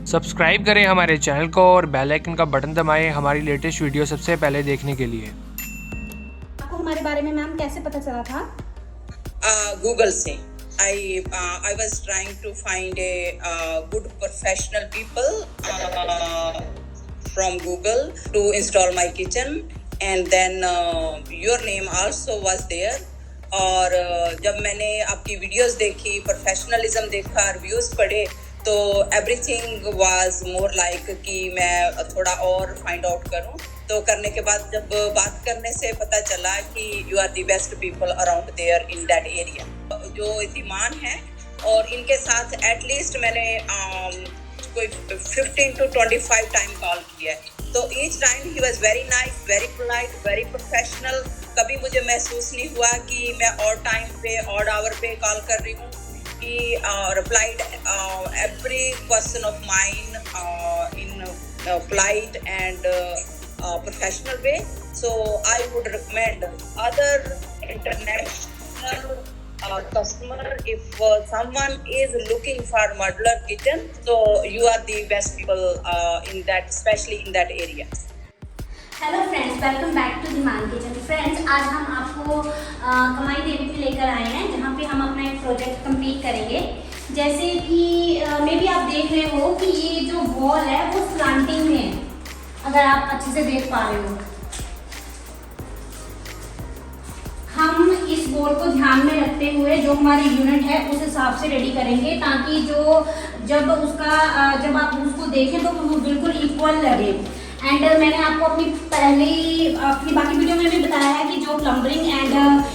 Subscribe करें हमारे channel को और बेल आइकन का बटन दबाएं हमारी लेटेस्ट वीडियो सबसे पहले देखने के लिए। आपको हमारे बारे में मैम कैसे पता चला था? गूगल से। I was trying to find a good professional people from Google to install my kitchen, and then your name also was there. और जब मैंने आपकी वीडियोस देखी, प्रोफेशनलिज्म देखा, रिव्यूज पढ़े, तो एवरीथिंग वाज मोर लाइक कि मैं थोड़ा और फाइंड आउट करूं। तो करने के बाद जब बात करने से पता चला कि you are the best people around there in that area. जो ईमान है और इनके साथ एटलीस्ट मैंने कोई 15 to 25 टाइम कॉल किया है। तो each time he was very nice, very polite, very professional. कभी मुझे महसूस नहीं हुआ कि मैं और टाइम पे, ऑड आवर पे कॉल कर रही हूँ। He replied every question of mine in polite and professional way. So I would recommend other international customer, if someone is looking for modular kitchen, so you are the best people in that, especially in that area. Hello friends, welcome back to Dhiman kitchen. Friends, आज हम आपको कमाई देवी पे लेकर आए हैं, जहाँ पे हम अपना एक प्रोजेक्ट कंप्लीट करेंगे। जैसे कि मे बी आप देख रहे हो कि ये जो वॉल है वो स्लांटिंग में है, अगर आप अच्छे से देख पा रहे हो। हम इस वॉल को ध्यान में रखते हुए जो हमारी यूनिट है उस हिसाब से रेडी करेंगे, ताकि जब आप उसको देखें तो वो बिल्कुल इक्वल लगे। एंड मैंने आपको अपनी बाकी वीडियो में भी बताया है कि जो प्लम्बरिंग एंड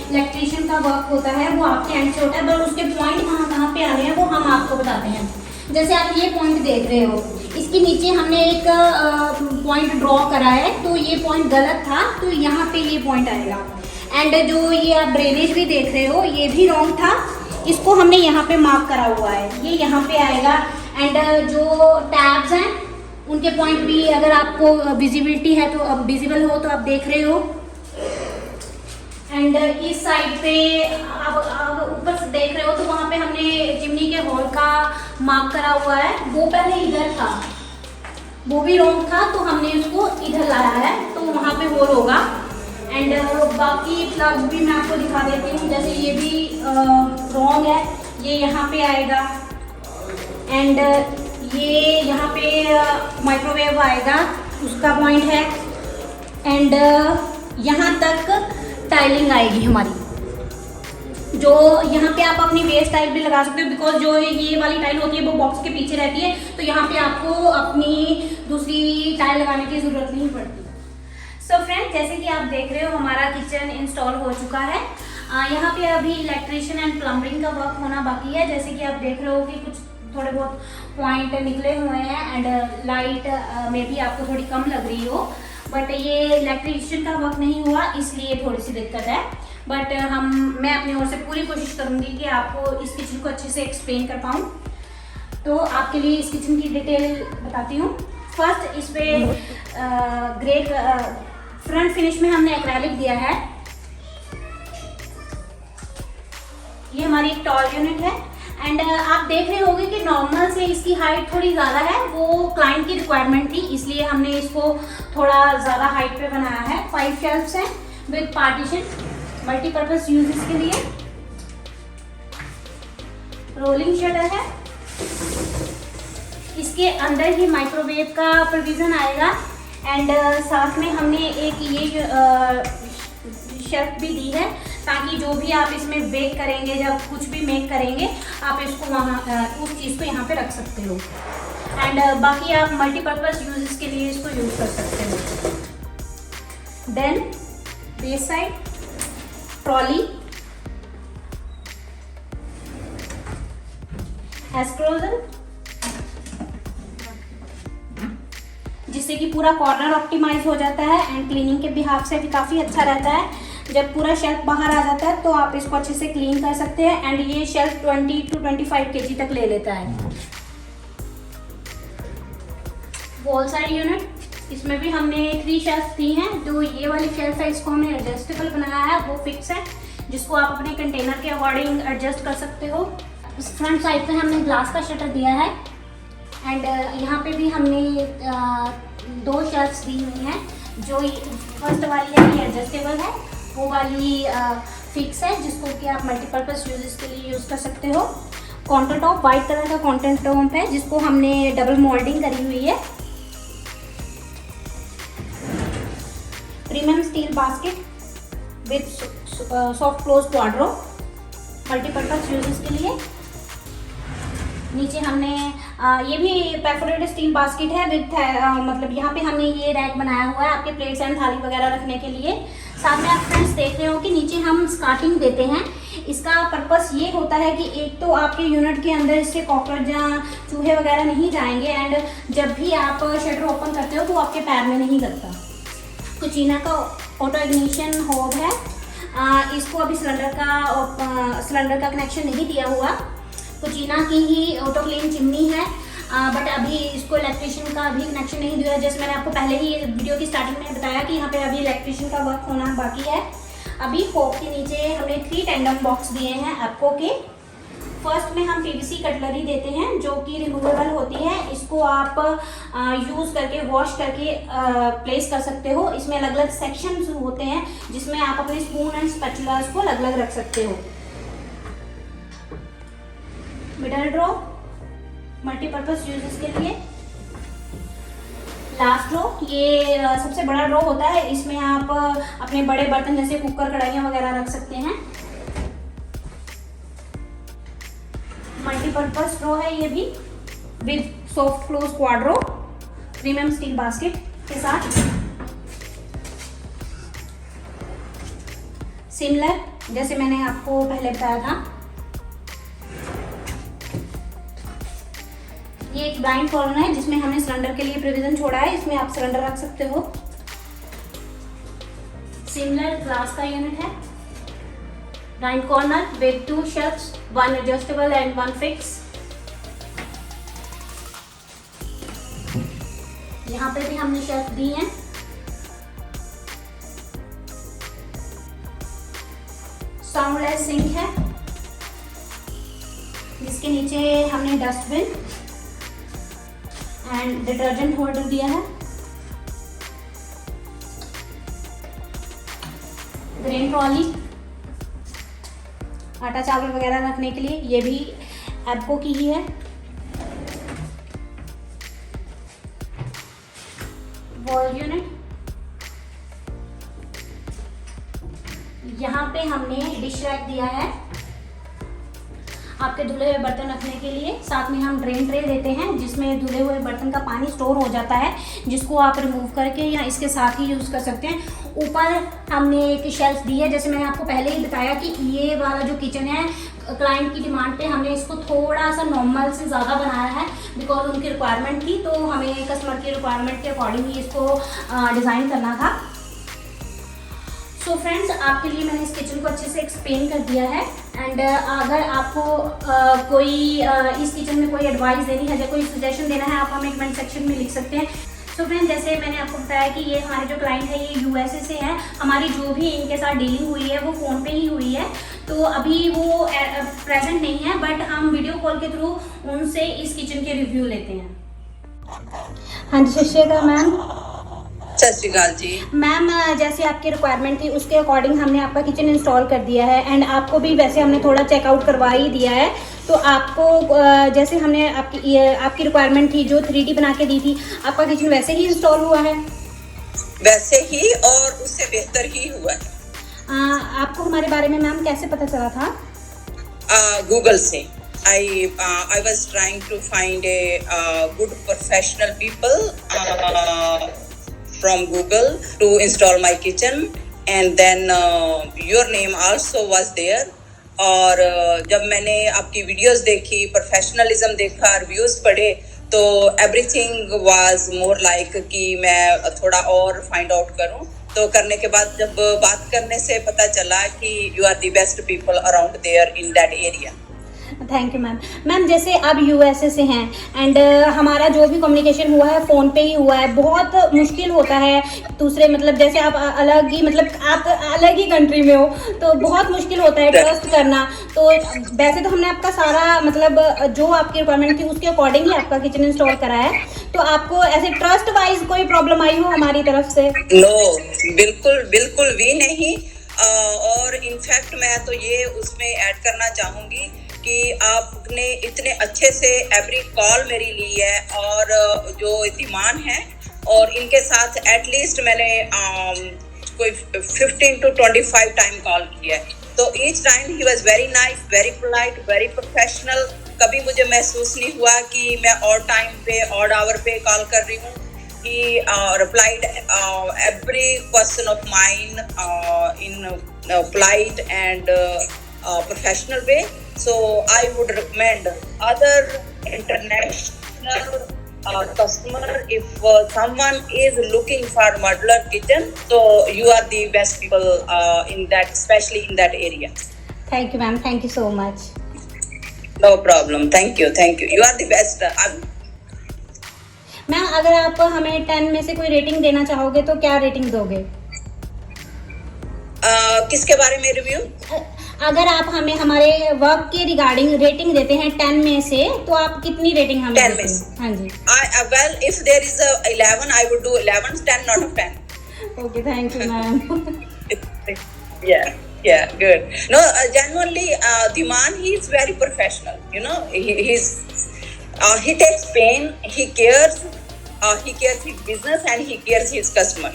इलेक्ट्रीशियन का वर्क होता है वो आपके एंड से होता है, पर उसके पॉइंट कहाँ पे आ रहे हैं वो हम आपको बताते हैं। जैसे आप ये पॉइंट देख रहे हो, इसके नीचे हमने एक पॉइंट ड्रॉ करा है, तो ये पॉइंट गलत था, तो यहाँ पे ये पॉइंट आएगा। एंड जो ये आप ड्रेनेज भी देख रहे हो, ये भी रॉन्ग था, इसको हमने यहाँ पे मार्क करा हुआ है, ये यहाँ पे आएगा। एंड जो टैब्स हैं उनके पॉइंट भी, अगर आपको विजिबिलिटी है तो अब विजिबल हो तो आप देख रहे हो। एंड इस साइड पे आप ऊपर से देख रहे हो, तो वहाँ पे हमने चिमनी के होल का मार्क करा हुआ है, वो पहले इधर था, वो भी रॉन्ग था, तो हमने उसको इधर लाया है, तो वहाँ पे होल होगा। एंड बाकी प्लग्स भी मैं आपको दिखा देती हूँ, जैसे ये भी रॉन्ग है, ये यहाँ पे आएगा। एंड ये यहाँ पे माइक्रोवेव आएगा, उसका पॉइंट है। एंड यहाँ तक टाइलिंग आएगी हमारी, जो यहाँ पे आप अपनी वेस्ट टाइल भी लगा सकते हो, बिकॉज जो ये वाली टाइल होती है वो बॉक्स के पीछे रहती है, तो यहाँ पे आपको अपनी दूसरी टाइल लगाने की ज़रूरत नहीं पड़ती। सो फ्रेंड्स, जैसे कि आप देख रहे हो हमारा किचन इंस्टॉल हो चुका है। यहाँ पे अभी इलेक्ट्रिशियन एंड प्लम्बरिंग का वर्क होना बाकी है। जैसे कि आप देख रहे हो कि कुछ थोड़े बहुत पॉइंट निकले हुए हैं, एंड लाइट में भी आपको थोड़ी कम लग रही हो, बट ये इलेक्ट्रिशियन का वर्क नहीं हुआ, इसलिए थोड़ी सी दिक्कत है। बट मैं अपनी ओर से पूरी कोशिश करूँगी कि आपको इस किचन को अच्छे से एक्सप्लेन कर पाऊँ। तो आपके लिए इस किचन की डिटेल बताती हूँ। फर्स्ट, इस पे ग्रे फ्रंट फिनिश में हमने एक्रेलिक दिया है। ये हमारी एक टॉल यूनिट है। एंड आप देख रहे होंगे कि नॉर्मल से इसकी हाइट थोड़ी ज़्यादा है, वो क्लाइंट की रिक्वायरमेंट थी, इसलिए हमने इसको थोड़ा ज़्यादा हाइट पे बनाया है। 5 शेल्फ्स हैं विद पार्टीशन, मल्टीपर्पज़ यूजेस के लिए। रोलिंग शटर है, इसके अंदर ही माइक्रोवेव का प्रोविज़न आएगा। एंड साथ में हमने एक ये शेल्फ भी दी है, ताकि जो भी आप इसमें बेक करेंगे, जब कुछ भी मेक करेंगे, आप इसको वहाँ उस चीज़ को यहाँ पे रख सकते हो। एंड बाकी आप मल्टीपर्पज़ यूजेस के लिए इसको यूज़ कर सकते हो। देन बेस साइड ट्रॉली, एस्क्रोजल, जिससे कि पूरा कॉर्नर ऑप्टिमाइज हो जाता है एंड क्लीनिंग के बिहाफ से भी काफ़ी अच्छा रहता है। जब पूरा शेल्फ बाहर आ जाता है तो आप इसको अच्छे से क्लीन कर सकते हैं। एंड ये शेल्फ 20 to 25 kg तक ले लेता है। वॉल साइड यूनिट, इसमें भी हमने 3 शेल्फ दी हैं। जो ये वाली शेल्फ है इसको हमने एडजस्टेबल बनाया है, वो फिक्स है, जिसको आप अपने कंटेनर के अकॉर्डिंग एडजस्ट कर सकते हो। फ्रंट साइड पे हमने ग्लास का शटर दिया है एंड यहाँ पे भी हमने 2 शेल्फ्स दी हुई हैं। जो फर्स्ट वाली है ये एडजस्टेबल है, वो वाली फिक्स है, जिसको कि आप मल्टीपर्पज़ यूजेस के लिए यूज़ कर सकते हो। काउंटर टॉप वाइट कलर का काउंटर टॉप है, जिसको हमने डबल मोल्डिंग करी हुई है। Premium steel basket with soft close Quadro, multipurpose uses के लिए। नीचे हमने ये भी परफोरेटेड स्टील बास्केट है विद मतलब यहाँ पे हमने ये रैक बनाया हुआ है आपके प्लेट्स एंड थाली वगैरह रखने के लिए। साथ में आप फ्रेंड्स देख रहे हो कि नीचे हम स्कार्टिंग देते हैं। इसका पर्पस ये होता है कि एक तो आपके यूनिट के अंदर इससे कॉकरोच या चूहे वगैरह नहीं जाएंगे एंड जब भी आप शटर ओपन करते हो तो आपके पैर में नहीं लगता। कुचीना का ऑटो इग्निशन होब है, इसको अभी सिलेंडर का कनेक्शन नहीं दिया हुआ। कुचीना की ही ऑटो क्लीन चिमनी है, बट अभी इसको इलेक्ट्रिशियन का अभी कनेक्शन नहीं दिया। जैसे मैंने आपको पहले ही वीडियो की स्टार्टिंग में बताया कि यहाँ पे अभी इलेक्ट्रिशियन का वर्क होना बाकी है। अभी होब के नीचे हमने 3 टेंडम बॉक्स दिए हैं एप्को के। फर्स्ट में हम पीवीसी कटलरी देते हैं जो कि रिमूवेबल होती है। इसको आप यूज़ करके वॉश करके प्लेस कर सकते हो। इसमें अलग अलग सेक्शंस होते हैं जिसमें आप अपने स्पून एंड स्पैचुलास को अलग अलग रख सकते हो। मिडल ड्रॉ मल्टीपर्पज़ यूजेस के लिए। लास्ट ड्रॉ ये सबसे बड़ा ड्रॉ होता है, इसमें आप अपने बड़े बर्तन जैसे कुकर कढ़ाइयाँ वगैरह रख सकते हैं। मल्टीपर्पज़ ड्रॉ है ये भी with soft close Quadro premium steel basket के साथ। सिमिलर जैसे मैंने आपको पहले बताया था। ये एक ब्लाइंड कॉर्नर है जिसमें हमने सिलेंडर के लिए प्रोविजन छोड़ा है, इसमें आप सिलेंडर रख सकते हो। सिमिलर ग्लास का यूनिट है, blind corner with 2 shelves, 1 adjustable and 1 fix. यहाँ पे भी हमने शेल्फ दी हैं। साउंडलेस सिंक है जिसके नीचे हमने डस्टबिन एंड डिटर्जेंट होल्डर दिया है। ग्रेन ट्रॉली आटा चावल वगैरह रखने के लिए, ये भी एप्को की ही है। वॉल यूनिट, यहाँ पे हमने डिश रैक दिया है आपके धुले हुए बर्तन रखने के लिए। साथ में हम ड्रेन ट्रे देते हैं जिसमें धुले हुए बर्तन का पानी स्टोर हो जाता है, जिसको आप रिमूव करके या इसके साथ ही यूज़ कर सकते हैं। ऊपर हमने एक शेल्फ दी है, जैसे मैंने आपको पहले ही बताया कि ये वाला जो किचन है क्लाइंट की डिमांड पे हमने इसको थोड़ा सा नॉर्मल से ज़्यादा बनाया है बिकॉज उनकी रिक्वायरमेंट थी, तो हमें कस्टमर की रिक्वायरमेंट के अकॉर्डिंग ही इसको डिज़ाइन करना था। सो फ्रेंड्स, आपके लिए मैंने इस किचन को अच्छे से एक्सप्लेन कर दिया है एंड अगर आपको कोई इस किचन में कोई एडवाइस देनी है या कोई सजेशन देना है, आप हमें कमेंट सेक्शन में लिख सकते हैं। सो फ्रेंड्स, जैसे मैंने आपको बताया कि ये हमारे जो क्लाइंट है ये यूएसए से है। हमारी जो भी इनके साथ डीलिंग हुई है वो फ़ोन पे ही हुई है, तो अभी वो प्रेजेंट नहीं है, बट हम वीडियो कॉल के थ्रू उनसे इस किचन के रिव्यू लेते हैं। हाँ जी, सत श्री अकाल मैम। सत श्री अकाल जी मैम। जैसे आपकी रिक्वायरमेंट थी उसके अकॉर्डिंग हमने आपका किचन इंस्टॉल कर दिया है एंड आपको भी वैसे हमने थोड़ा चेकआउट करवा ही दिया है। तो आपको जैसे हमने आपकी रिक्वायरमेंट थी जो 3D बना के दी थी, आपका किचन वैसे ही इंस्टॉल हुआ है? वैसे ही और उससे बेहतर ही हुआ है। आपको हमारे बारे में मैम कैसे पता चला था? गूगल से। I was trying to find a good professional people from Google to install my kitchen, and then your name also was there. और जब मैंने आपकी वीडियोस देखी, प्रोफेशनलिज्म देखा, रिव्यूज पढ़े, तो एवरीथिंग वाज मोर लाइक कि मैं थोड़ा और फाइंड आउट करूं। तो करने के बाद जब बात करने से पता चला कि you are the best people around there in that area. Thank you ma'am. Ma'am जैसे आप यूएसए से हैं एंड हमारा जो भी कम्युनिकेशन हुआ है फ़ोन पे ही हुआ है, बहुत मुश्किल होता है दूसरे मतलब जैसे आप अलग ही मतलब आप अलग ही कंट्री में हो तो बहुत मुश्किल होता है ट्रस्ट करना। तो वैसे तो हमने आपका सारा मतलब जो आपकी रिक्वायरमेंट थी उसके अकॉर्डिंग ही आपका किचन इंस्टॉल करा है, तो आपको ऐसे ट्रस्ट वाइज कोई प्रॉब्लम आई हो हमारी तरफ से? नो, बिल्कुल बिल्कुल भी नहीं। और इनफैक्ट मैं तो ये उसमें ऐड करना चाहूँगी कि आपने इतने अच्छे से एवरी कॉल मेरी ली है, और जो दीमान है और इनके साथ एटलीस्ट मैंने कोई 15 to 25 टाइम कॉल किया है। तो each time he was very nice, very polite, very professional. कभी मुझे महसूस नहीं हुआ कि मैं ऑड टाइम पे, ऑड आवर पे कॉल कर रही हूँ। He replied every question of mine in polite and professional way. So I would recommend other international customer, if someone is looking for modular kitchen, so you are the best people in that, especially in that area. Thank you ma'am, thank you so much. No problem. Thank you. Thank you. You are the best. Ma'am अगर आप हमें 10 में से कोई rating देना चाहोगे तो क्या रेटिंग दोगे? किसके बारे में रिव्यू? अगर आप हमें हमारे वर्क के रिगार्डिंग रेटिंग देते हैं 10 में से तो आप कितनी रेटिंग हमें 10 देते में हैं? हाँ जी। Well, if there is a 11, I would do 11, 10 out of 10. Okay, thank you ma'am. Yeah, good. No, genuinely, Dhiman, he is very professional. You know, he takes pain, he cares his business and he cares his customer.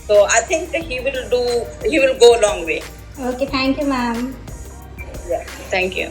So I think he will go a long way. Okay, thank you ma'am. Yeah, thank you.